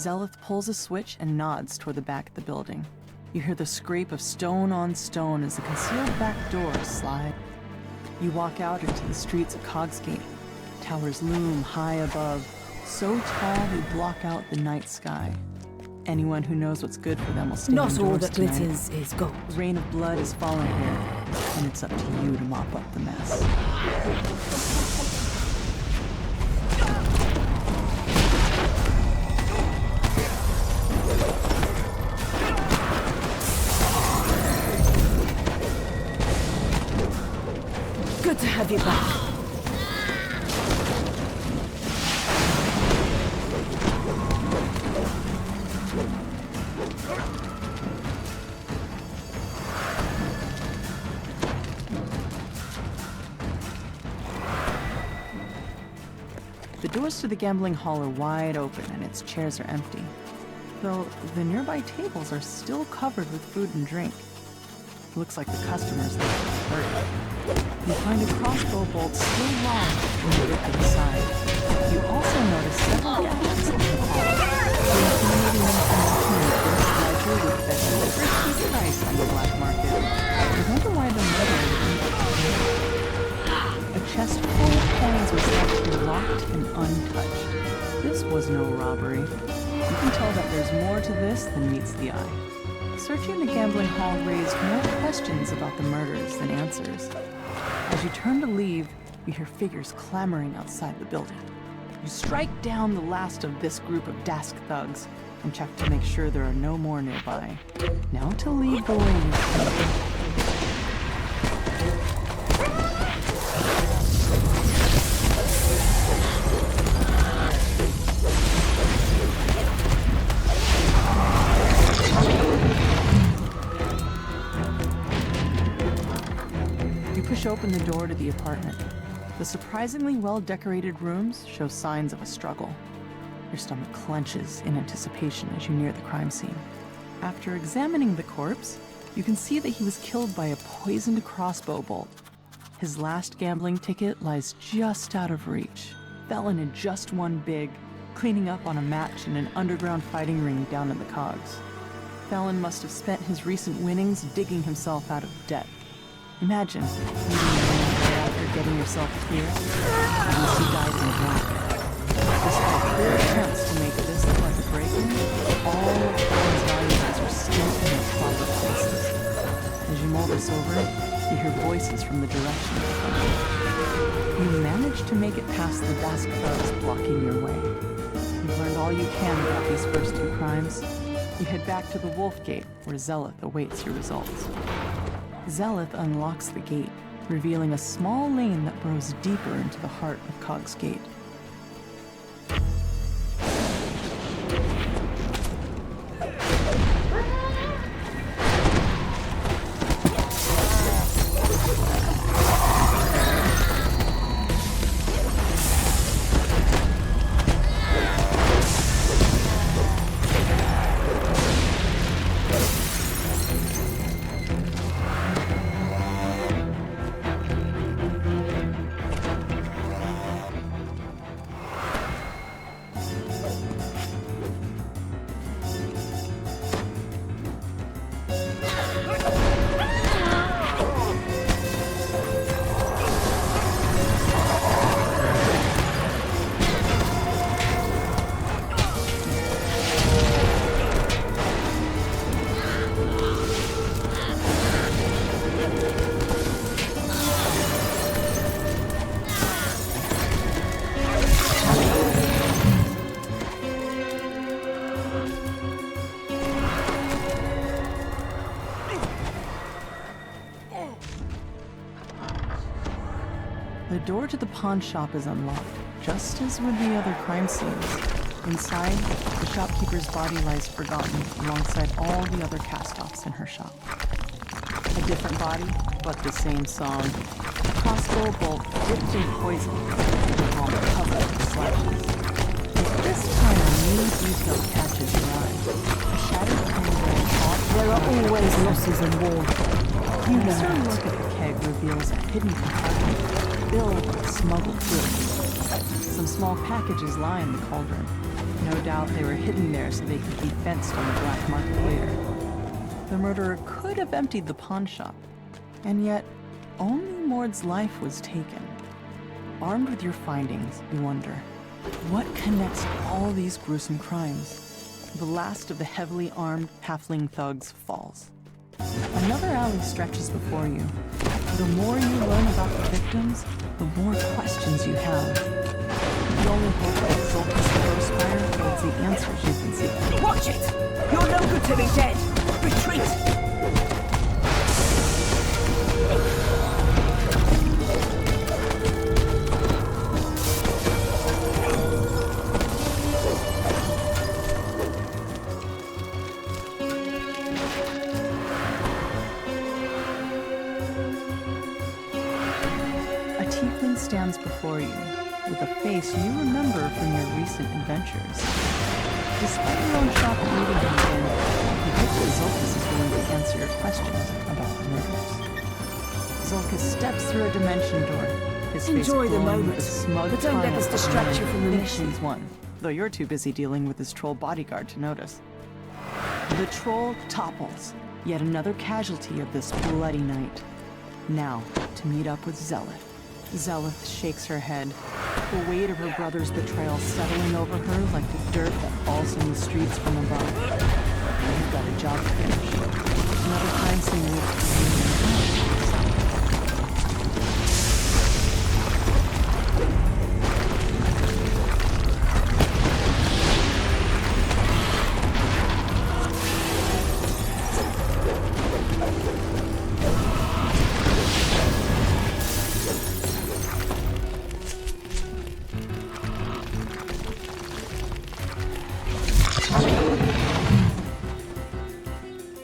Zelith pulls a switch and nods toward the back of the building. You hear the scrape of stone on stone as the concealed back door slides. You walk out into the streets of Cogsgate. Towers loom high above, so tall they block out the night sky. Anyone who knows what's good for them will stay indoors Not all that tonight. glitters is gold. Rain of blood is falling here, and it's up to you to mop up the mess. Good to have you back. The doors to the gambling hall are wide open and its chairs are empty, though the nearby tables are still covered with food and drink. Looks like the customers left to hurry. You find a crossbow bolt still lodged in the rip of the side. You also notice several caches in the hall. The intimidating information in this ledger would fetch a pretty price on the black market. I wonder why the murder would be. A chest full of coins was left here locked and untouched. This was no robbery. You can tell that there's more to this than meets the eye. Searching the gambling hall raised more questions about the murders than answers. As you turn to leave, you hear figures clamoring outside the building. You strike down the last of this group of Dask thugs and check to make sure there are no more nearby. Now to leave the ladies. Open the door to the apartment. The surprisingly well-decorated rooms show signs of a struggle. Your stomach clenches in anticipation as you near the crime scene. After examining the corpse, you can see that he was killed by a poisoned crossbow bolt. His last gambling ticket lies just out of reach. Felon had just won big, cleaning up on a match in an underground fighting ring down in the Cogs. Felon must have spent his recent winnings digging himself out of debt. Imagine meeting a man after getting yourself clear, and you died in black. This had a clear chance to make this look like a break-in. All of Felon's valuables are still in their proper places. As you mull this over, you hear voices from the direction of the phone. You manage to make it past the Dask thugs blocking your way. You've learned all you can about these first two crimes. You head back to the Wolf Gate, where Zelith awaits your results. Zelith unlocks the gate, revealing a small lane that burrows deeper into the heart of Cogsgate. The door to the pawn shop is unlocked, just as with the other crime scenes. Inside, the shopkeeper's body lies forgotten alongside all the other cast-offs in her shop. A different body, but the same song. A crossbow bolt dipped in poison, the palm covered with slashes. But this time a new detail catches your eye. A shattered pendulum top. There are always losses in war. You know, a look at the keg reveals a hidden compartment filled with smuggled goods. Some small packages lie in the cauldron. No doubt they were hidden there so they could be fenced on the black market later. The murderer could have emptied the pawn shop, and yet only Mord's life was taken. Armed with your findings, you wonder, what connects all these gruesome crimes? The last of the heavily armed halfling thugs falls. Another alley stretches before you. The more you learn about the victims, the more questions you have. The only hope that Zulka's Crowspire holds the answers you've been seeking. Watch it! You're no good to me dead! Retreat! Stands before you with a face you remember from your recent adventures. Despite your own shop meeting him again, you hope that Zulkas is willing to answer your questions about the murders. Zulkas steps through a dimension door, his face Enjoy the glowing moment, with a smug but don't let triumph this distract you from the thinks mission. she's won, though you're too busy dealing with his troll bodyguard to notice. The troll topples, yet another casualty of this bloody night. Now, to meet up with Zelith. Zelith shakes her head, the weight of her brother's betrayal settling over her like the dirt that falls from the streets from above. You've got a job to finish. Another crime scene week for you.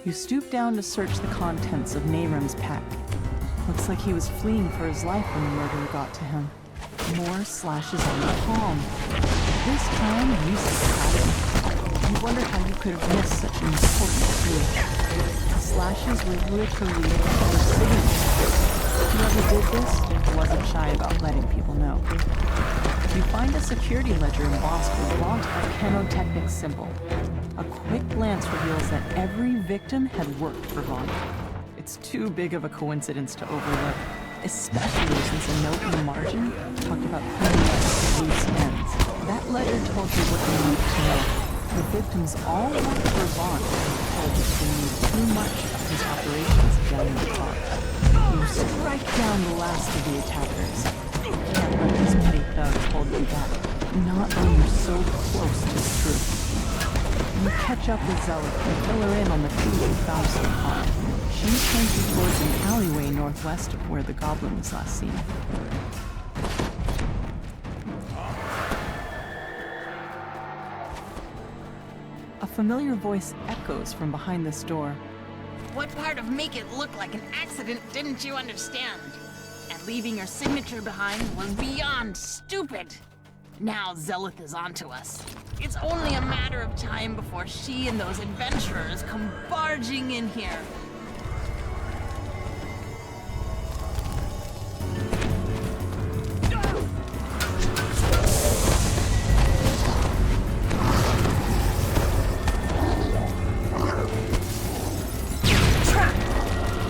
You stoop down to search the contents of Nayrem's pack. Looks like he was fleeing for his life when the murderer got to him. More slashes on the palm. This time, you spotted. You wonder how you could have missed such an important clue. The slashes were literally your signature. Whoever did this wasn't shy about letting people know. You find a security ledger embossed with Vaunt Arcanotechnic's symbol. A quick glance reveals that every victim had worked for Vaunt. It's too big of a coincidence to overlook, especially since a note in the margin talked about cleaning up loose ends. That letter told you what you needed to know. The victims all worked for Vaunt and told that they knew too much of his operations down in the top. You strike down the last of the attackers. Can't let these petty thugs hold you back, not when you're so close to the truth. You catch up with Zelith and fill her in on the clue you found so far. She points you towards an alleyway northwest of where the goblin was last seen. A familiar voice echoes from behind this door. What part of make it look like an accident didn't you understand? And leaving your signature behind was beyond stupid. Now Zelith is onto us. It's only a matter of time before she and those adventurers come barging in here. Trap!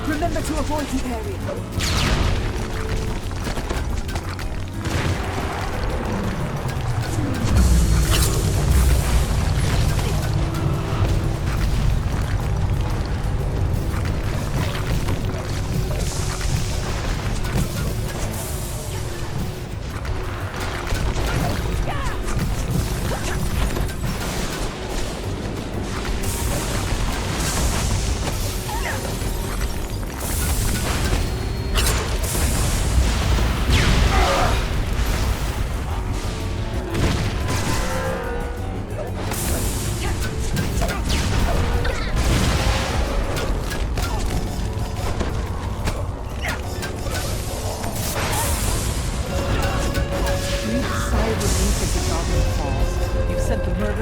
Remember to avoid the area.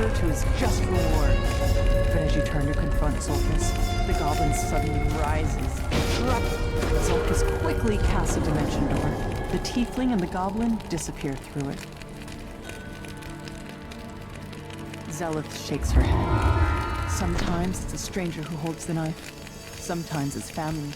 To his just reward. But as you turn to confront Zulkas, the goblin suddenly rises. Zulkas quickly casts a dimension door. The tiefling and the goblin disappear through it. Zelith shakes her head. Sometimes it's a stranger who holds the knife. Sometimes it's family.